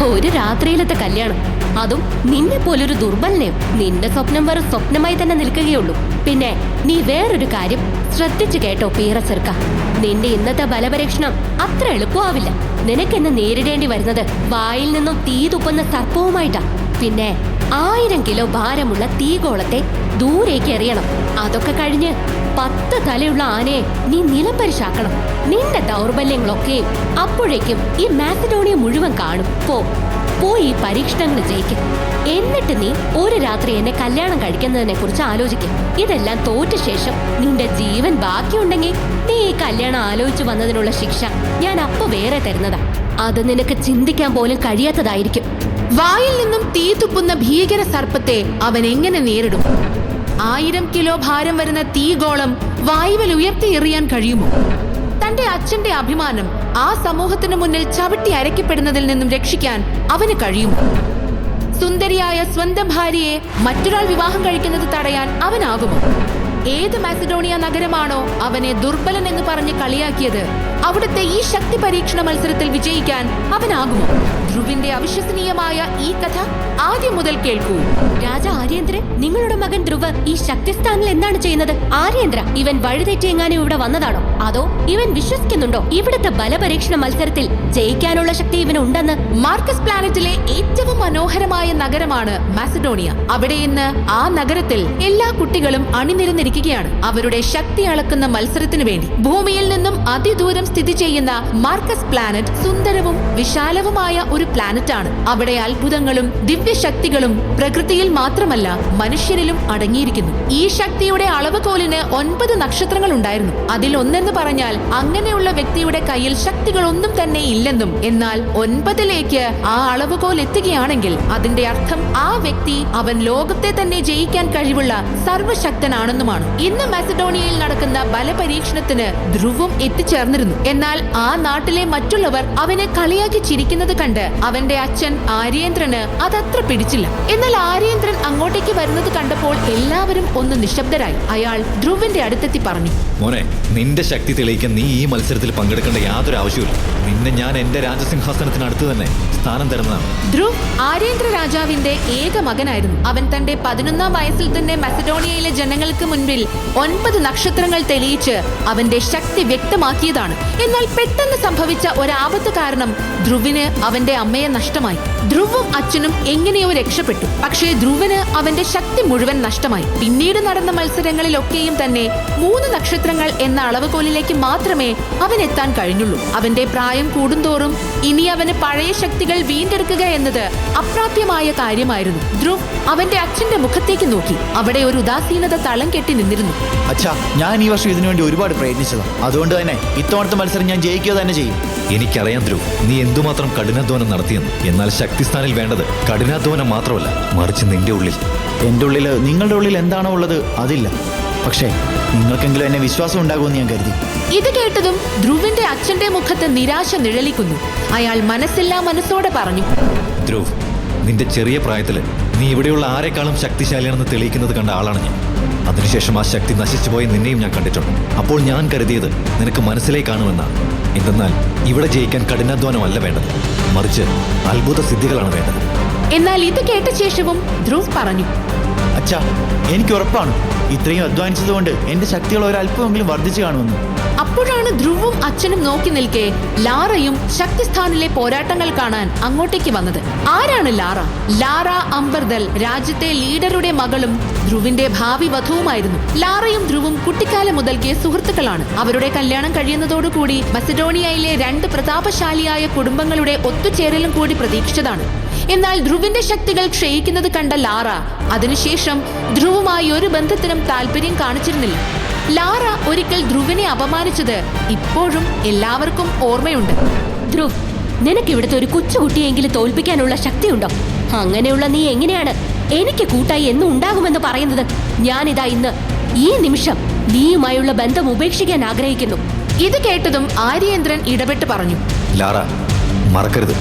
ഒരു രാത്രിയിലത്തെ കല്യാണം, അതും നിന്നെ പോലൊരു ദുർബലനെയോ? നിന്റെ സ്വപ്നം വെറും സ്വപ്നമായി തന്നെ നിൽക്കുകയുള്ളൂ. പിന്നെ നീ വേറൊരു കാര്യം ശ്രദ്ധിച്ചു കേട്ടോ പീറച്ചെറുക്ക, നിന്റെ ഇന്നത്തെ ബലപരീക്ഷണം അത്ര എളുപ്പമാവില്ല. നിനക്കെന്നെ നേരിടേണ്ടി വരുന്നത് വായിൽ നിന്നും തീ തുപ്പുന്ന സർപ്പവുമായിട്ടാ. പിന്നെ 1000 കിലോ ഭാരമുള്ള തീഗോളത്തെ ദൂരേക്ക് എറിയണം. അതൊക്കെ കഴിഞ്ഞ് 10 തലയുള്ള ആനയെ നീ നിലംപരിശാക്കണം. നിന്റെ ദൗർബല്യങ്ങളൊക്കെയും അപ്പോഴേക്കും ഈ മാസിഡോണിയ മുഴുവൻ കാണും. പോയി ഈ പരീക്ഷണങ്ങൾ ജയിക്കും. എന്നിട്ട് നീ ഒരു രാത്രി എന്നെ കല്യാണം കഴിക്കുന്നതിനെ കുറിച്ച് ആലോചിക്കും. ഇതെല്ലാം തോറ്റ ശേഷം നിന്റെ ജീവൻ ബാക്കിയുണ്ടെങ്കിൽ നീ ഈ കല്യാണം ആലോചിച്ചു വന്നതിനുള്ള ശിക്ഷ ഞാൻ അപ്പൊ വേറെ തരുന്നതാ. അത് നിനക്ക് ചിന്തിക്കാൻ പോലും കഴിയാത്തതായിരിക്കും. വായിൽ നിന്നും തീ തുപ്പുന്ന ഭീകര സർപ്പത്തെ അവൻ എങ്ങനെ നേരിടും? 1000 കിലോ ഭാരം വരുന്ന തീഗോളം വായുവിൽ ഉയർത്തി എറിയാൻ കഴിയുമോ? തന്റെ അച്ഛന്റെ അഭിമാനം ആ സമൂഹത്തിന് മുന്നിൽ ചവിട്ടി അരയ്ക്കപ്പെടുന്നതിൽ നിന്നും രക്ഷിക്കാൻ അവന് കഴിയുമോ? സുന്ദരിയായ സ്വന്തം ഭാര്യയെ മറ്റൊരാൾ വിവാഹം കഴിക്കുന്നത് തടയാൻ അവനാകുമോ? ഏത് മാസിഡോണിയ നഗരമാണോ അവനെ ദുർബലൻ എന്ന് പറഞ്ഞ് കളിയാക്കിയത്, അവിടുത്തെ ഈ ശക്തി പരീക്ഷണ മത്സരത്തിൽ വിജയിക്കാൻ അവനാകുമോ? ധ്രുവിന്റെ അവിശ്വസനീയമായ ഈ കഥ ആദ്യം മുതൽ കേൾക്കൂ. രാജ ആര്യന്ദ്രൻ, നിങ്ങളുടെ മകൻ ധ്രുവ് ഈ ശക്തിസ്ഥാനിൽ എന്താണ് ചെയ്യുന്നത്? ആര്യന്ദ്ര, ഇവൻ വഴിതെറ്റിയെങ്ങാനും ഇവിടെ വന്നതാണോ? അതോ ഇവൻ വിശ്വസിക്കുന്നുണ്ടോ ഇവിടുത്തെ ബലപരീക്ഷണ മത്സരത്തിൽ ജയിക്കാനുള്ള ശക്തി ഇവനുണ്ടെന്ന്? മാർക്കസ് പ്ലാനറ്റിലെ ഏറ്റവും മനോഹരമായ നഗരമാണ് മാസിഡോണിയ. അവിടെ ഇന്ന് ആ നഗരത്തിൽ എല്ലാ കുട്ടികളും അണിനിരന്നിരിക്കുകയാണ് അവരുടെ ശക്തി അളക്കുന്ന മത്സരത്തിനു വേണ്ടി. ഭൂമിയിൽ നിന്നും അതിദൂരം സ്ഥിതി ചെയ്യുന്ന മാർക്കസ് പ്ലാനറ്റ് സുന്ദരവും വിശാലവുമായ ഒരു പ്ലാനറ്റ് ആണ്. അവിടെ അത്ഭുതങ്ങളും ദിവ്യശക്തികളും പ്രകൃതിയിൽ മാത്രമല്ല മനുഷ്യരിലും അടങ്ങിയിരിക്കുന്നു. ഈ ശക്തിയുടെ അളവുകോലിന് 9 നക്ഷത്രങ്ങൾ ഉണ്ടായിരുന്നു. അതിൽ ഒന്നെന്ന് പറഞ്ഞാൽ അങ്ങനെയുള്ള വ്യക്തിയുടെ കയ്യിൽ ശക്തികളൊന്നും തന്നെ ഇല്ലെന്നും, എന്നാൽ 9ലേക്ക് ആ അളവുകോൽ എത്തുകയാണെങ്കിൽ അതിന്റെ അർത്ഥം ആ വ്യക്തി അവൻ ലോകത്തെ തന്നെ ജയിക്കാൻ കഴിവുള്ള സർവശക്തനാണെന്നുമാണ്. ഇന്ന് മാസിഡോണിയയിൽ നടക്കുന്ന ബലപരീക്ഷണത്തിന് ധ്രുവും എത്തിച്ചേർന്നിരുന്നു. എന്നാൽ ആ നാട്ടിലെ മറ്റുള്ളവർ അവനെ കളിയാക്കി ചിരിക്കുന്നത് കണ്ട് അവന്റെ അച്ഛൻ ആര്യേന്ദ്രന് അതത്ര പിടിച്ചില്ല. എന്നാൽ ആര്യേന്ദ്രൻ അങ്ങോട്ടേക്ക് വരുന്നത് കണ്ടപ്പോൾ എല്ലാവരും ഒന്ന് നിശബ്ദരായി. അയാൾ ധ്രുവിന്റെ അടുത്തെത്തി പറഞ്ഞു, മോനെ, നിന്റെ ശക്തി തെളിയിക്കാൻ നീ ഈ മത്സരത്തിൽ പങ്കെടുക്കേണ്ട യാതൊരു ആവശ്യമില്ല. നിന്നെ ഞാൻ എന്റെ രാജസിംഹാസനത്തിനടുത്ത് തന്നെ സ്ഥാനം തരുന്നതാണ്. ധ്രുവ് ആര്യേന്ദ്ര രാജാവിന്റെ ഏക മകനായിരുന്നു. അവൻ തന്റെ 11ാം വയസ്സിൽ തന്നെ മസഡോണിയയിലെ ജനങ്ങൾക്ക് മുൻപിൽ 9 നക്ഷത്രങ്ങൾ തെളിയിച്ച് അവന്റെ ശക്തി വ്യക്തമാക്കിയതാണ്. എന്നാൽ പെട്ടെന്ന് സംഭവിച്ച ഒരാപത്ത് കാരണം ധ്രുവിന് അവന്റെ അമ്മയെ നഷ്ടമായി. ധ്രുവും അച്ഛനും എങ്ങനെയോ രക്ഷപ്പെട്ടു. പക്ഷേ ധ്രുവിന് അവന്റെ ശക്തി മുഴുവൻ നഷ്ടമായി. പിന്നീട് നടന്ന മത്സരങ്ങളിലൊക്കെയും തന്നെ 3 നക്ഷത്രങ്ങൾ എന്ന അളവുകോലിലേക്ക് മാത്രമേ അവൻ എത്താൻ കഴിഞ്ഞുള്ളൂ. അവന്റെ പ്രായം കൂടുന്തോറും ഇനി അവന് പഴയ ശക്തികൾ വീണ്ടെടുക്കുക എന്നത് അപ്രാപ്യമായ കാര്യമായിരുന്നു. ധ്രുവ് അവന്റെ അച്ഛന്റെ മുഖത്തേക്ക് നോക്കി. അവിടെ ഒരു ഉദാസീനത തളം കെട്ടി നിന്നിരുന്നു. അച്ഛാ, ഞാൻ ഈ വർഷം ഇതിനുവേണ്ടി ഒരുപാട് പ്രയത്നിച്ചതാണ്. അതുകൊണ്ട് തന്നെ ഇത്തവണത്തെ മത്സരം ഞാൻ ജയിക്കുക തന്നെ ചെയ്യും. എനിക്കറിയാം ധ്രുവ്, നീ എന്തുമാത്രം കഠിനാധ്വാനം നടത്തിയെന്ന്. എന്നാൽ ശക്തിസ്ഥാനിൽ വേണ്ടത് കഠിനാധ്വാനം മാത്രമല്ല, മറിച്ച് നിന്റെ ഉള്ളിൽ. എൻ്റെ ഉള്ളിൽ നിങ്ങളുടെ ഉള്ളിൽ എന്താണോ ഉള്ളത് അതില്ല. പക്ഷേ നിങ്ങൾക്കെങ്കിലും എന്നെ വിശ്വാസം ഉണ്ടാകുമെന്ന് ഞാൻ കരുതി. ഇത് കേട്ടതും ധ്രുവിന്റെ അച്ഛന്റെ മുഖത്ത് നിരാശ നിഴലിക്കുന്നു. അയാൾ മനസ്സില്ലാ മനസ്സോടെ പറഞ്ഞു, ധ്രുവ്, നിന്റെ ചെറിയ പ്രായത്തില് നീ ഇവിടെയുള്ള ആരെക്കാളും ശക്തിശാലിയാണെന്ന് തെളിയിക്കുന്നത് കണ്ട ആളാണ് ഞാൻ. അതിനുശേഷം ആ ശക്തി നശിച്ചുപോയി നിന്നെയും ഞാൻ കണ്ടിട്ടുണ്ട്. അപ്പോൾ ഞാൻ കരുതിയത് നിനക്ക് മനസ്സിലേക്ക് കാണുമെന്നാണ്. എന്തെന്നാൽ ഇവിടെ ജയിക്കാൻ കഠിനാധ്വാനമല്ല വേണ്ടത്, മറിച്ച് അത്ഭുത സിദ്ധികളാണ് വേണ്ടത്. എന്നാൽ ഇത് കേട്ട ശേഷവും ധ്രുവ് പറഞ്ഞു, അച്ഛാ, എനിക്ക് ഉറപ്പാണ് ഇത്രയും അധ്വാനിച്ചതുകൊണ്ട് എന്റെ ശക്തികൾ ഒരല്പമെങ്കിലും വർദ്ധിച്ചു കാണുമെന്ന്. അപ്പോഴാണ് ധ്രുവും അച്ഛനും നോക്കി നിൽക്കെ ലാറയും ശക്തിസ്ഥാനിലെ പോരാട്ടങ്ങൾ കാണാൻ അങ്ങോട്ടേക്ക് വന്നത്. ആരാണ് ലാറ? ലാറ അംബർദൽ രാജ്യത്തെ ലീഡറുടെ മകളും ധ്രുവിന്റെ ഭാവി വധുവുമായിരുന്നു. ലാറയും ധ്രുവും കുട്ടിക്കാലം മുതൽക്കേ സുഹൃത്തുക്കളാണ്. അവരുടെ കല്യാണം കഴിയുന്നതോടുകൂടി മസിഡോണിയയിലെ 2 പ്രതാപശാലിയായ കുടുംബങ്ങളുടെ ഒത്തുചേരലും കൂടി പ്രതീക്ഷിച്ചതാണ്. എന്നാൽ ധ്രുവിന്റെ ശക്തികൾ ക്ഷയിക്കുന്നത് കണ്ട ലാറ അതിനുശേഷം ധ്രുവുമായി ഒരു ബന്ധത്തിനും താല്പര്യം കാണിച്ചിരുന്നില്ല. ലാറ ഒരിക്കൽ ധ്രുവിനെ അപമാനിച്ചത് ഇപ്പോഴും എല്ലാവർക്കും ഓർമ്മയുണ്ട്. ധ്രുവ്, നിനക്ക് ഇവിടുത്തെ ഒരു കൊച്ചുകുട്ടിയെങ്കിലും തോൽപ്പിക്കാനുള്ള ശക്തിയുണ്ടോ? അങ്ങനെയുള്ള നീ എങ്ങനെയാണ് എനിക്ക് കൂട്ടായി എന്നും ഉണ്ടാകുമെന്ന് പറയുന്നത്? ഞാനിതാ ഇന്ന് ഈ നിമിഷം നീയുമായുള്ള ബന്ധം ഉപേക്ഷിക്കാൻ ആഗ്രഹിക്കുന്നു. ഇത് കേട്ടതും ആര്യേന്ദ്രൻ ഇടപെട്ട് പറഞ്ഞു, ലാറ, മറക്കരുത്,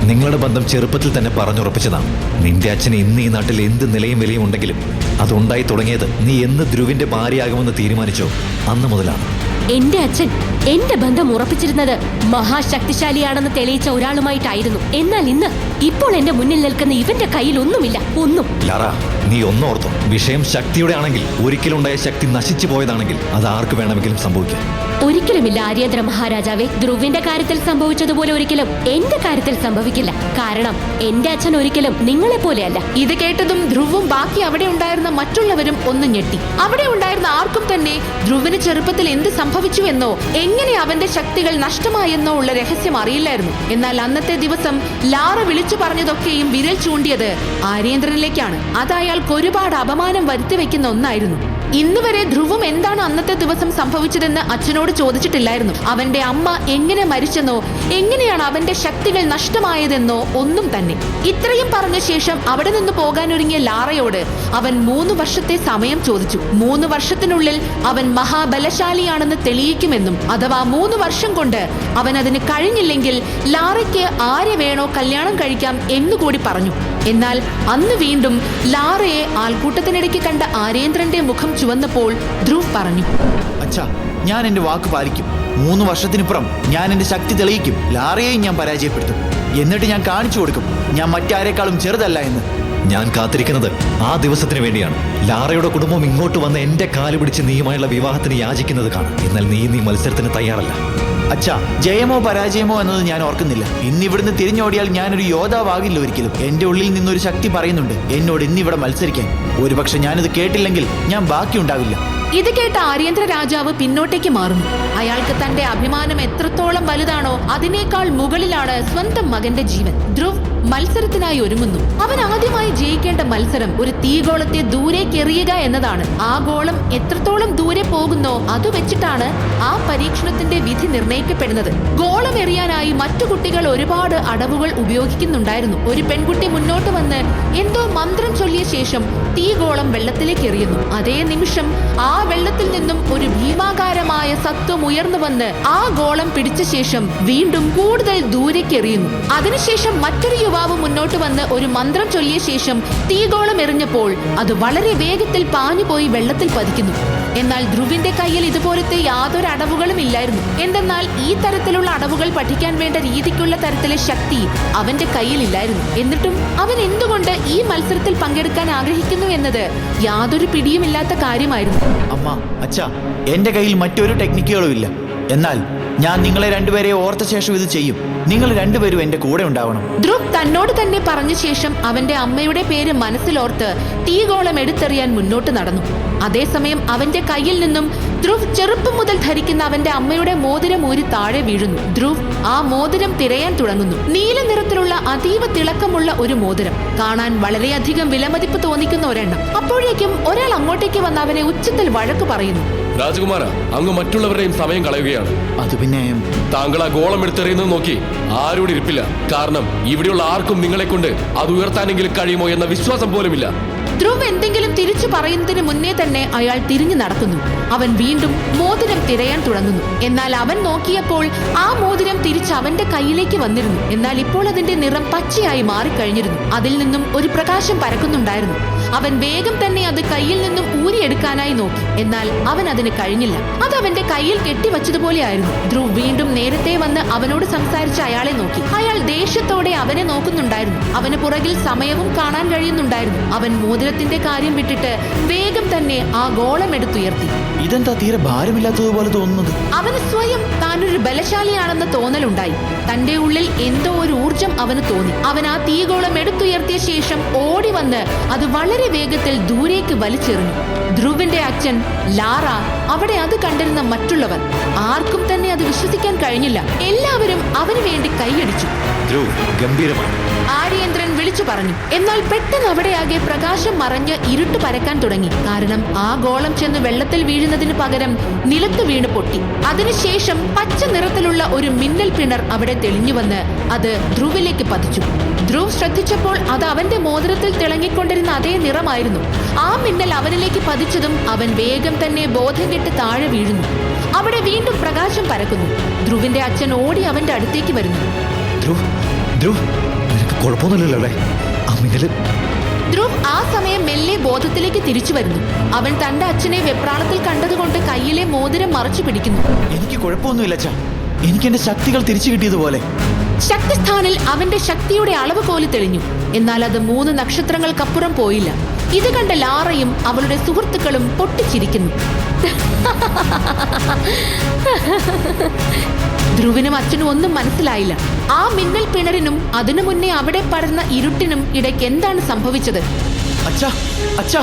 നിങ്ങളുടെ ബന്ധം ചെറുപ്പത്തിൽ തന്നെ പറഞ്ഞുറപ്പിച്ചതാണ്. നിന്റെ അച്ഛന് ഇന്ന് ഈ നാട്ടിൽ എന്ത് നിലയും വിലയും ഉണ്ടെങ്കിലും അതുണ്ടായി തുടങ്ങിയത് നീ എന്ന് ധ്രുവിന്റെ ഭാര്യയാകുമെന്ന് തീരുമാനിച്ചോ അന്ന് മുതലാണ്. എന്റെ അച്ഛൻ എന്റെ ബന്ധം ഉറപ്പിച്ചിരുന്നത് മഹാശക്തിശാലിയാണെന്ന് തെളിയിച്ച ഒരാളുമായിട്ടായിരുന്നു. എന്നാൽ ഇന്ന് ഇപ്പോൾ എന്റെ മുന്നിൽ നിൽക്കുന്ന ഇവന്റെ കയ്യിൽ ഒന്നുമില്ല, ഒന്നും. ലാറ, നീ ഒന്നോർത്തോ, വിഷയം ശക്തിയുടെ ആണെങ്കിൽ, ഒരിക്കലുണ്ടായ ശക്തി നശിച്ചു പോയതാണെങ്കിൽ അത് ആർക്ക് വേണമെങ്കിലും സംഭവിക്കാം. ഒരിക്കലുമില്ല ആര്യേന്ദ്ര മഹാരാജാവേ. ധ്രുവിന്റെ കാര്യത്തിൽ സംഭവിച്ചതുപോലെ ഒരിക്കലും എന്റെ കാര്യത്തിൽ സംഭവിക്കില്ല. കാരണം എന്റെ അച്ഛൻ ഒരിക്കലും നിങ്ങളെ പോലെയല്ല. ഇത് കേട്ടതും ധ്രുവും ബാക്കി അവിടെ ഉണ്ടായിരുന്ന മറ്റുള്ളവരും ഒന്ന് ഞെട്ടി. അവിടെ ഉണ്ടായിരുന്ന ആർക്കും തന്നെ ധ്രുവിന് ചെറുപ്പത്തിൽ എന്ത് സംഭവിച്ചുവെന്നോ എങ്ങനെ അവന്റെ ശക്തികൾ നഷ്ടമായെന്നോ ഉള്ള രഹസ്യം അറിയില്ലായിരുന്നു. എന്നാൽ അന്നത്തെ ദിവസം ലാറ വിളിച്ചു പറഞ്ഞതൊക്കെയും വിരൽ ചൂണ്ടിയത് ആര്യേന്ദ്രനിലേക്കാണ്. അത് അയാൾക്ക് ഒരുപാട് അപമാനം വരുത്തി വെക്കുന്ന ഒന്നായിരുന്നു. ഇന്നുവരെ ധ്രുവും എന്താണ് അന്നത്തെ ദിവസം സംഭവിച്ചതെന്ന് അച്ഛനോട് ചോദിച്ചിട്ടില്ലായിരുന്നു. അവന്റെ അമ്മ എങ്ങനെ മരിച്ചെന്നോ എങ്ങനെയാണ് അവന്റെ ശക്തികൾ നഷ്ടമായതെന്നോ ഒന്നും തന്നെ. ഇത്രയും പറഞ്ഞ ശേഷം അവിടെ നിന്ന് പോകാനൊരുങ്ങിയ ലാറയോട് അവൻ 3 വർഷത്തെ സമയം ചോദിച്ചു. 3 വർഷത്തിനുള്ളിൽ അവൻ മഹാബലശാലിയാണെന്ന് തെളിയിക്കുമെന്നും അഥവാ 3 വർഷം കൊണ്ട് അവൻ അതിന് കഴിഞ്ഞില്ലെങ്കിൽ ലാറയ്ക്ക് ആരെ വേണോ കല്യാണം കഴിക്കാം എന്നുകൂടി പറഞ്ഞു. എന്നാൽ അന്ന് വീണ്ടും ലാറയെ ആൾക്കൂട്ടത്തിനിടയ്ക്ക് കണ്ട ആര്യേന്ദ്രന്റെ മുഖം ചുവന്നപ്പോൾ ധ്രുവ് പറഞ്ഞു, അച്ഛാ, ഞാൻ എന്റെ വാക്ക് പാലിക്കും. 3 വർഷത്തിനിപ്പുറം ഞാൻ എന്റെ ശക്തി തെളിയിക്കും. ലാറയെയും ഞാൻ പരാജയപ്പെടുത്തും. എന്നിട്ട് ഞാൻ കാണിച്ചു കൊടുക്കും ഞാൻ മറ്റാരെക്കാളും ചെറുതല്ല എന്ന്. ഞാൻ കാത്തിരിക്കുന്നത് ആ ദിവസത്തിന് വേണ്ടിയാണ്. ലാറയുടെ കുടുംബം ഇങ്ങോട്ട് വന്ന് എന്റെ കാല് പിടിച്ച് നീയുമായുള്ള വിവാഹത്തിന് യാചിക്കുന്നത് കാണാം. എന്നാൽ നീ മത്സരത്തിന് തയ്യാറല്ല. അച്ഛാ, ജയമോ പരാജയമോ എന്നത് ഞാൻ ഓർക്കുന്നില്ല. ഇന്നിവിടുന്ന് തിരിഞ്ഞോടിയാൽ ഞാനൊരു യോദ്ധാവാകില്ല ഒരിക്കലും. എന്റെ ഉള്ളിൽ നിന്നൊരു ശക്തി പറയുന്നുണ്ട് എന്നോട് ഇന്നിവിടെ മത്സരിക്കാൻ. ഒരുപക്ഷെ ഞാനിത് കേട്ടില്ലെങ്കിൽ ഞാൻ ബാക്കിയുണ്ടാവില്ല. ഇത് കേട്ട ആര്യേന്ദ്ര രാജാവ് പിന്നോട്ടേക്ക് മാറുന്നു. അയാൾക്ക് തന്റെ അഭിമാനം എത്രത്തോളം വലുതാണോ അതിനേക്കാൾ മുകളിലാണ് സ്വന്തം മകന്റെ ജീവൻ. ധ്രുവ് മത്സരത്തിനായി ഒരുങ്ങുന്നു. അവൻ ആദ്യമായി ജയിക്കേണ്ട മത്സരം ഒരു തീഗോളത്തെ ദൂരേക്ക് എറിയുക എന്നതാണ്. ആ ഗോളം എത്രത്തോളം ദൂരെ പോകുന്നോ അത് വെച്ചിട്ടാണ് ആ പരീക്ഷണത്തിന്റെ വിധി നിർണയിക്കപ്പെടുന്നത്. ഗോളം എറിയാനായി മറ്റു കുട്ടികൾ ഒരുപാട് അടവുകൾ ഉപയോഗിക്കുന്നുണ്ടായിരുന്നു. ഒരു പെൺകുട്ടി മുന്നോട്ട് വന്ന് എന്തോ മന്ത്രം ചൊല്ലിയ ശേഷം തീഗോളം വെള്ളത്തിലേക്ക് എറിയുന്നു. അതേ നിമിഷം ആ വെള്ളത്തിൽ നിന്നും ഒരു ഭീമാകാരമായ സത്വം ഉയർന്നു വന്ന് ആ ഗോളം പിടിച്ച ശേഷം വീണ്ടും കൂടുതൽ ദൂരേക്ക് എറിയുന്നു. അതിനുശേഷം മറ്റൊരു യുവാവ് മുന്നോട്ട് വന്ന് ഒരു മന്ത്രം ചൊല്ലിയ ശേഷം തീഗോളം എറിഞ്ഞപ്പോൾ അത് വളരെ വേഗത്തിൽ പാഞ്ഞുപോയി വെള്ളത്തിൽ പതിക്കുന്നു. എന്നാൽ ധ്രുവിന്റെ കയ്യിൽ ഇതുപോലത്തെ യാതൊരു അടവുകളും ഇല്ലായിരുന്നു. എന്തെന്നാൽ ഈ തരത്തിലുള്ള അടവുകൾ പഠിക്കാൻ വേണ്ട രീതിക്കുള്ള തരത്തിലെ ശക്തി അവന്റെ കയ്യിലില്ലായിരുന്നു. എന്നിട്ടും അവൻ എന്തുകൊണ്ട് ഈ മത്സരത്തിൽ പങ്കെടുക്കാൻ ആഗ്രഹിക്കുന്നു എന്നത് യാതൊരു പിടിയുമില്ലാത്ത കാര്യമായിരുന്നു. അമ്മ, അച്ഛാ, എന്റെ കയ്യിൽ മറ്റൊരു ടെക്നിക്കുകളും ഇല്ല. എന്നാൽ ഞാൻ നിങ്ങളെ രണ്ടുപേരെ ഓർത്ത ശേഷം ഇത് ചെയ്യും. നിങ്ങൾ രണ്ടുപേരും എന്റെ കൂടെ ഉണ്ടാവണം. ധ്രുവ് തന്നോട് തന്നെ പറഞ്ഞ ശേഷം അവന്റെ അമ്മയുടെ പേര് മനസ്സിലോർത്ത് തീഗോളം എടുത്തെറിയാൻ മുന്നോട്ട് നടന്നു. അതേസമയം അവന്റെ കയ്യിൽ നിന്നും ധ്രുവ് ചെറുപ്പം മുതൽ ധരിക്കുന്ന അവന്റെ അമ്മയുടെ മോതിരം ഊരി താഴെ വീഴുന്നു. ധ്രുവ് ആ മോതിരം തിരയാൻ തുടങ്ങുന്നു. നീല നിറത്തിലുള്ള അതീവ തിളക്കമുള്ള ഒരു മോതിരം, കാണാൻ വളരെയധികം വിലമതിപ്പ് തോന്നിക്കുന്ന ഒരെണ്ണം. അപ്പോഴേക്കും ഒരാൾ അങ്ങോട്ടേക്ക് വന്ന് അവനെ ഉച്ചത്തിൽ വഴക്ക് പറയുന്നു. രാജകുമാര, അങ്ങ് മറ്റുള്ളവരുടെയും സമയം കളയുകയാണ്. അത് പിന്നെ താങ്കൾ ആ ഗോളം എടുത്തെറിയുന്നത് നോക്കി ആരോട് ഇരിപ്പില്ല. കാരണം ഇവിടെയുള്ള ആർക്കും നിങ്ങളെ കൊണ്ട് അത് ഉയർത്താനെങ്കിലും കഴിയുമോ എന്ന വിശ്വാസം പോലുമില്ല. ധ്രുവ് എന്തെങ്കിലും തിരിച്ചു പറയുന്നതിന് മുന്നേ തന്നെ അയാൾ തിരിഞ്ഞു നടക്കുന്നു. അവൻ വീണ്ടും മോതിരം തിരയാൻ തുടങ്ങുന്നു. എന്നാൽ അവൻ നോക്കിയപ്പോൾ ആ മോതിരം തിരിച്ച് അവന്റെ കയ്യിലേക്ക് വന്നിരുന്നു. എന്നാൽ ഇപ്പോൾ അതിന്റെ നിറം പച്ചയായി മാറിക്കഴിഞ്ഞിരുന്നു. അതിൽ നിന്നും ഒരു പ്രകാശം പരക്കുന്നുണ്ടായിരുന്നു. അവൻ വേഗം തന്നെ അത് കയ്യിൽ നിന്നും ഊരിയെടുക്കാനായി നോക്കി. എന്നാൽ അവൻ അതിന് കഴിഞ്ഞില്ല. അത് അവന്റെ കയ്യിൽ കെട്ടിവച്ചതുപോലെയായിരുന്നു. ധ്രുവ് വീണ്ടും നേരത്തെ വന്ന് അവനോട് സംസാരിച്ച അയാളെ നോക്കി. അയാൾ ദേഷ്യത്തോടെ അവനെ നോക്കുന്നുണ്ടായിരുന്നു. അവന് പുറകിൽ സമയവും കാണാൻ കഴിയുന്നുണ്ടായിരുന്നു. അവൻ മോതിരത്തിന്റെ കാര്യം വിട്ടിട്ട് വേഗം തന്നെ ആ ഗോളം എടുത്തുയർത്തി. ഇതെന്താ തീരെ ഭാരമില്ലാത്തതുപോലെ തോന്നുന്നത്? അവന് സ്വയം താനൊരു ബലശാലിയാണെന്ന തോന്നലുണ്ടായി. തന്റെ ഉള്ളിൽ എന്തോ ഒരു ഊർജം അവന് തോന്നി. അവൻ ആ തീഗോളം എടുത്തുയർത്തിയ ശേഷം ഓടി വന്ന് അത് വളരെ വേഗത്തിൽ ദൂരേക്ക് വലിച്ചെറിഞ്ഞു. ധ്രുവിന്റെ അച്ഛൻ, ലാറ, അവിടെ അത് കണ്ടിരുന്ന മറ്റുള്ളവർ ആർക്കും തന്നെ അത് വിശ്വസിക്കാൻ കഴിഞ്ഞില്ല. എല്ലാവരും അവന് വേണ്ടി കൈയടിച്ചു. ഗംഭീരമാണ്, ആര്യേന്ദ്രൻ വിളിച്ചു പറഞ്ഞു. എന്നാൽ പെട്ടെന്ന് അവിടെയാകെ പ്രകാശം മറഞ്ഞ് ഇരുട്ട് പരക്കാൻ തുടങ്ങി. കാരണം ആ ഗോളം ചെന്ന് വെള്ളത്തിൽ വീഴുന്നതിന് പകരം നിലത്ത് വീണ് പൊട്ടി. അതിനുശേഷം പച്ച നിറത്തിലുള്ള ഒരു മിന്നൽ പിണർ അവിടെ തെളിഞ്ഞു വന്ന് അത് ധ്രുവിലേക്ക് പതിച്ചു. ധ്രുവ് ശ്രദ്ധിച്ചപ്പോൾ അത് അവന്റെ മോതിരത്തിൽ തിളങ്ങിക്കൊണ്ടിരുന്ന അതേ നിറമായിരുന്നു. ആ മിന്നൽ അവനിലേക്ക് പതിച്ചതും അവൻ വേഗം തന്നെ ബോധം കെട്ട് താഴെ വീഴുന്നു. അവിടെ വീണ്ടും പ്രകാശം പരക്കുന്നു. ധ്രുവിന്റെ അച്ഛൻ ഓടി അവന്റെ അടുത്തേക്ക് വരുന്നു. നിനക്ക് കുഴപ്പമൊന്നുമില്ലല്ലോ ആ മിന്നല്? ധ്രുവ് ആ സമയം മെല്ലെ ബോധത്തിലേക്ക് തിരിച്ചു വരുന്നു. അവൻ തന്റെ അച്ഛനെ വെപ്രാളത്തിൽ കണ്ടതുകൊണ്ട് കയ്യിലെ മോതിരം മറച്ചു പിടിക്കുന്നു. എനിക്ക് കുഴപ്പമൊന്നുമില്ല അച്ഛാ. എനിക്ക് എന്റെ ശക്തികൾ തിരിച്ചു കിട്ടിയതുപോലെ. ശക്തിസ്ഥാനിൽ അവന്റെ ശക്തിയുടെ അളവ് പോലെ തെളിഞ്ഞു. എന്നാൽ അത് 3 നക്ഷത്രങ്ങൾക്കപ്പുറം പോയില്ല. ഇത് കണ്ട ലാറയും അവളുടെ സുഹൃത്തുക്കളും പൊട്ടിച്ചിരിക്കുന്നു. ധ്രുവിനും അച്ഛനും ഒന്നും മനസ്സിലായില്ല. ആ മിന്നൽ പിണറിനും അതിനു മുന്നേ അവിടെ പടർന്ന ഇരുട്ടിനും ഇടയ്ക്ക് എന്താണ് സംഭവിച്ചത്? അച്ഛാ, അച്ഛാ,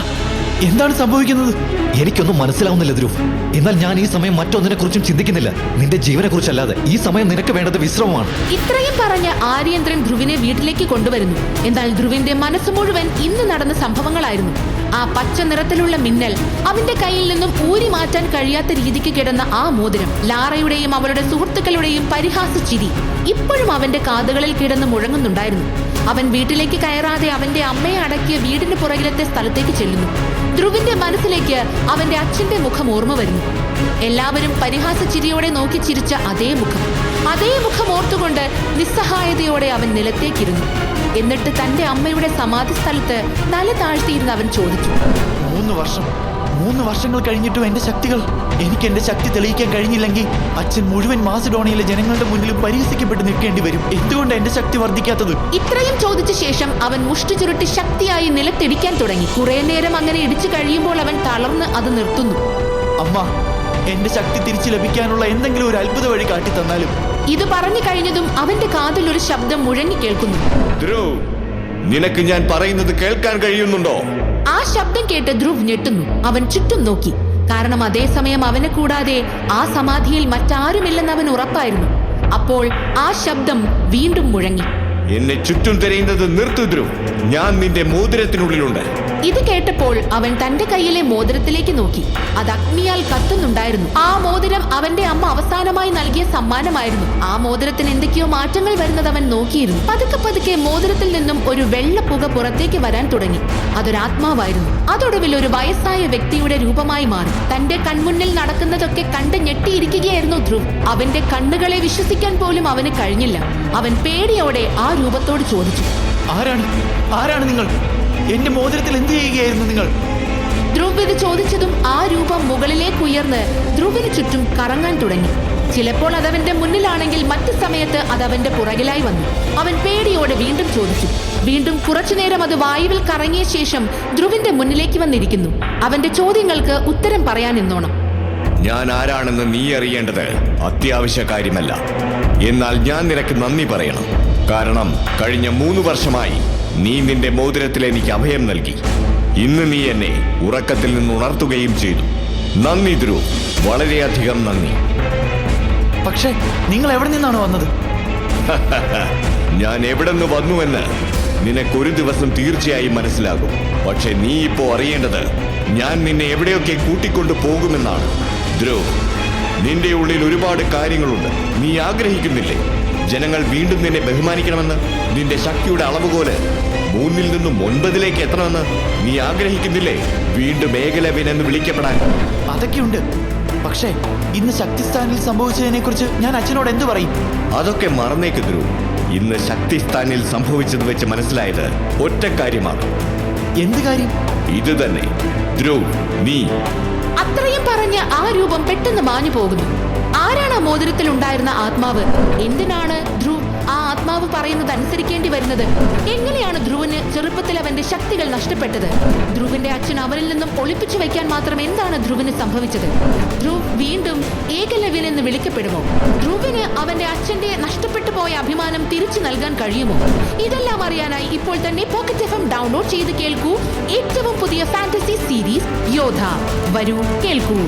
എന്താണ് സംഭവിക്കുന്നത്? എനിക്കൊന്നും മനസ്സിലാവുന്നില്ല ധ്രുവ്. എന്നാൽ ഞാൻ ഈ സമയം മറ്റൊന്നിനെ കുറിച്ചും ചിന്തിക്കുന്നില്ല. നിന്റെ ജീവനെ കുറിച്ചല്ലാതെ. ഈ സമയം നിനക്ക് വേണ്ടത് വിശ്രമമാണ്. ഇത്രയും പറഞ്ഞ് ആര്യന്ദ്രൻ ധ്രുവിനെ വീട്ടിലേക്ക് കൊണ്ടുവരുന്നു. എന്നാൽ ധ്രുവിന്റെ മനസ്സ് മുഴുവൻ ഇന്ന് നടന്ന സംഭവങ്ങളായിരുന്നു. ആ പച്ച നിറത്തിലുള്ള മിന്നൽ, അവന്റെ കയ്യിൽ നിന്നും ഊരി മാറ്റാൻ കഴിയാത്ത രീതിക്ക് കിടന്ന ആ മോതിരം, ലാറയുടെയും അവളുടെ സുഹൃത്തുക്കളുടെയും പരിഹാസ ചിരി ഇപ്പോഴും അവന്റെ കാതുകളിൽ കിടന്ന് മുഴങ്ങുന്നുണ്ടായിരുന്നു. അവൻ വീട്ടിലേക്ക് കയറാതെ അവന്റെ അമ്മയെ അടക്കിയ വീടിന് പുറകിലത്തെ സ്ഥലത്തേക്ക് ചെല്ലുന്നു. ധ്രുവിന്റെ മനസ്സിലേക്ക് അവന്റെ അച്ഛന്റെ മുഖം ഓർമ്മ വരുന്നു. എല്ലാവരും പരിഹാസ ചിരിയോടെ നോക്കി ചിരിച്ച അതേ മുഖം ഓർത്തുകൊണ്ട് നിസ്സഹായതയോടെ അവൻ നിലത്തേക്കിരുന്നു. എന്നിട്ട് തന്റെ അമ്മയുടെ സമാധി സ്ഥലത്ത് തല താഴ്ത്തിയിരുന്ന് അവൻ ചോദിച്ചു, 3 വർഷങ്ങൾ കഴിഞ്ഞിട്ടും എന്റെ ശക്തികൾ, എനിക്ക് എന്റെ ശക്തി തെളിയിക്കാൻ കഴിഞ്ഞില്ലെങ്കിൽ അച്ഛൻ മുഴുവൻ മാസിഡോണിയയിലെ ജനങ്ങളുടെ മുന്നിലും പരിഹസിക്കപ്പെട്ട് നിൽക്കേണ്ടി വരും. എന്തുകൊണ്ട് എന്റെ ശക്തി വർദ്ധിക്കാത്തത്? ഇത്രയും ചോദിച്ച ശേഷം അവൻ മുഷ്ടി ചുരുട്ടി ശക്തിയായി നിലത്തിടിക്കാൻ തുടങ്ങി. കുറെ നേരം അങ്ങനെ ഇടിച്ചു കഴിയുമ്പോൾ അവൻ തളർന്ന് അത് നിർത്തുന്നു. അമ്മ, എന്റെ ശക്തി തിരിച്ചു ലഭിക്കാനുള്ള എന്തെങ്കിലും ഒരു അത്ഭുത വഴി കാട്ടി തന്നാലും. ഇത് പറഞ്ഞു കഴിഞ്ഞതും അവന്റെ കാതിൽ ഒരു ശബ്ദം മുഴങ്ങി കേൾക്കുന്നു. ധ്രുവ്, നിനക്ക് ഞാൻ പറയുന്നത് കേൾക്കാൻ കഴിയുന്നുണ്ടോ? ആ ശബ്ദം കേട്ട് ധ്രുവ് ഞെട്ടുന്നു. അവൻ ചുറ്റും നോക്കി. കാരണം അതേസമയം അവനെ കൂടാതെ ആ സമാധിയിൽ മറ്റാരുമില്ലെന്ന് അവൻ ഉറപ്പായിരുന്നു. അപ്പോൾ ആ ശബ്ദം വീണ്ടും മുഴങ്ങി. എന്നെ ചുറ്റും തിരയുന്നത് നിർത്തു ധ്രുവ്. ഞാൻ നിന്റെ മോതിരത്തിനുള്ളിലുണ്ട്. ഇത് കേട്ടപ്പോൾ അവൻ തന്റെ കയ്യിലെ മോതിരത്തിലേക്ക് നോക്കി. അത് അഗ്നിയാൽ കത്തുന്നുണ്ടായിരുന്നു. ആ മോതിരം അവന്റെ അമ്മ അവസാനമായി നൽകിയ സമ്മാനമായിരുന്നു. ആ മോതിരത്തിന് എന്തൊക്കെയോ മാറ്റങ്ങൾ വരുന്നത് അവൻ നോക്കിയിരുന്നു. പതുക്കെ മോതിരത്തിൽ നിന്നും ഒരു വെള്ള പുക പുറത്തേക്ക് വരാൻ തുടങ്ങി. അതൊരാത്മാവായിരുന്നു. അതൊടുവിൽ ഒരു വയസ്സായ വ്യക്തിയുടെ രൂപമായി മാറി. തന്റെ കൺമുന്നിൽ നടക്കുന്നതൊക്കെ കണ്ട് ഞെട്ടിയിരിക്കുകയായിരുന്നു ധ്രുവ്. അവന്റെ കണ്ണുകളെ വിശ്വസിക്കാൻ പോലും അവന് കഴിഞ്ഞില്ല. അവൻ പേടിയോടെ ആ രൂപത്തോട് ചോദിച്ചു, ആരാണ് നിങ്ങൾ? എന്റെ മോതിരത്തിൽ എന്ത് ചെയ്യുകയായിരുന്നു നിങ്ങൾ? ധ്രുവ് ഇത് ചോദിച്ചതും ആ രൂപം മുകളിലേക്ക് ഉയർന്ന് ധ്രുവിന് ചുറ്റും കറങ്ങാൻ തുടങ്ങി. ചിലപ്പോൾ അതവന്റെ മുന്നിലാണെങ്കിൽ മറ്റു സമയത്ത് അത് അവന്റെ പുറകിലായി വന്നു. അവൻ പേടിയോടെ വീണ്ടും ചോദിച്ചു. വീണ്ടും കുറച്ചുനേരം അത് വായുവിൽ കറങ്ങിയ ശേഷം ധ്രുവിന്റെ മുന്നിലേക്ക് വന്നിരിക്കുന്നു. അവന്റെ ചോദ്യങ്ങൾക്ക് ഉത്തരം പറയാൻ എന്നോണം. ഞാൻ ആരാണെന്ന് നീ അറിയേണ്ടത് അത്യാവശ്യ കാര്യമല്ല. എന്നാൽ ഞാൻ നിനക്ക് നന്ദി പറയണം. കാരണം കഴിഞ്ഞ 3 വർഷമായി നീ നിന്റെ മോതിരത്തിൽ എനിക്ക് അഭയം നൽകി. ഇന്ന് നീ എന്നെ ഉറക്കത്തിൽ നിന്ന് ഉണർത്തുകയും ചെയ്തു. നന്ദി ധ്രുവ്, വളരെയധികം നന്ദി. പക്ഷേ നിങ്ങൾ എവിടെ നിന്നാണ് വന്നത്? ഞാൻ എവിടെ നിന്ന് വന്നുവെന്ന് നിനക്കൊരു ദിവസം തീർച്ചയായും മനസ്സിലാകും. പക്ഷെ നീ ഇപ്പോ അറിയേണ്ടത് ഞാൻ നിന്നെ എവിടെയൊക്കെ കൂട്ടിക്കൊണ്ടു പോകുമെന്നാണ്. ധ്രുവ്, നിന്റെ ഉള്ളിൽ ഒരുപാട് കാര്യങ്ങളുണ്ട്. നീ ആഗ്രഹിക്കുന്നില്ലേ ജനങ്ങൾ വീണ്ടും നിന്നെ ബഹുമാനിക്കണമെന്ന്? നിന്റെ ശക്തിയുടെ അളവുകോല് 3-ൽ നിന്നും 9-ലേക്ക് എത്തണമെന്ന് നീ ആഗ്രഹിക്കുന്നില്ലേ? വീണ്ടും ഏകലവ്യനെന്ന് വിളിക്കപ്പെടാൻ? അതൊക്കെയുണ്ട്. പക്ഷേ ഇന്ന് ശക്തിസ്ഥാനിൽ സംഭവിച്ചതിനെ കുറിച്ച് ഞാൻ അച്ഛനോട് എന്തു പറയും? അതൊക്കെ മറന്നേക്ക് ധ്രുവ്. ഇന്ന് ശക്തിസ്ഥാനിൽ സംഭവിച്ചത് വെച്ച് മനസ്സിലായത് ഒറ്റ കാര്യമാണ്. എന്ത് കാര്യം? ഇത് തന്നെ ധ്രുവ്, നീ. അത്രയും പറഞ്ഞ് ആ രൂപം പെട്ടെന്ന് മാഞ്ഞു പോകുന്നു. ആരാണ് ആ മോതിരത്തിൽ ഉണ്ടായിരുന്ന ആത്മാവ്? എന്തിനാണ് ധ്രുവ് ആ ആത്മാവ് പറയുന്നത് അനുസരിക്കേണ്ടി വരുന്നത്? എങ്ങനെയാണ് ധ്രുവിന് ചെറുപ്പത്തിൽ അവന്റെ ശക്തികൾ നഷ്ടപ്പെട്ടത്? ധ്രുവിന്റെ അച്ഛൻ അവരിൽ നിന്നും ഒളിപ്പിച്ചു വയ്ക്കാൻ മാത്രം എന്താണ് ധ്രുവിന് സംഭവിച്ചത്? ധ്രുവ് വീണ്ടും ഏകലവ്യൻ എന്ന് വിളിക്കപ്പെടുമോ? ധ്രുവിന് അവന്റെ അച്ഛന്റെ നഷ്ടപ്പെട്ടു പോയ അഭിമാനം തിരിച്ചു നൽകാൻ കഴിയുമോ? ഇതെല്ലാം അറിയാനായി ഇപ്പോൾ തന്നെ പോക്കറ്റ് FM ഡൗൺലോഡ് ചെയ്ത് കേൾക്കൂ ഏറ്റവും പുതിയ ഫാന്റസി സീരീസ് യോധ. വരൂ, കേൾക്കൂ.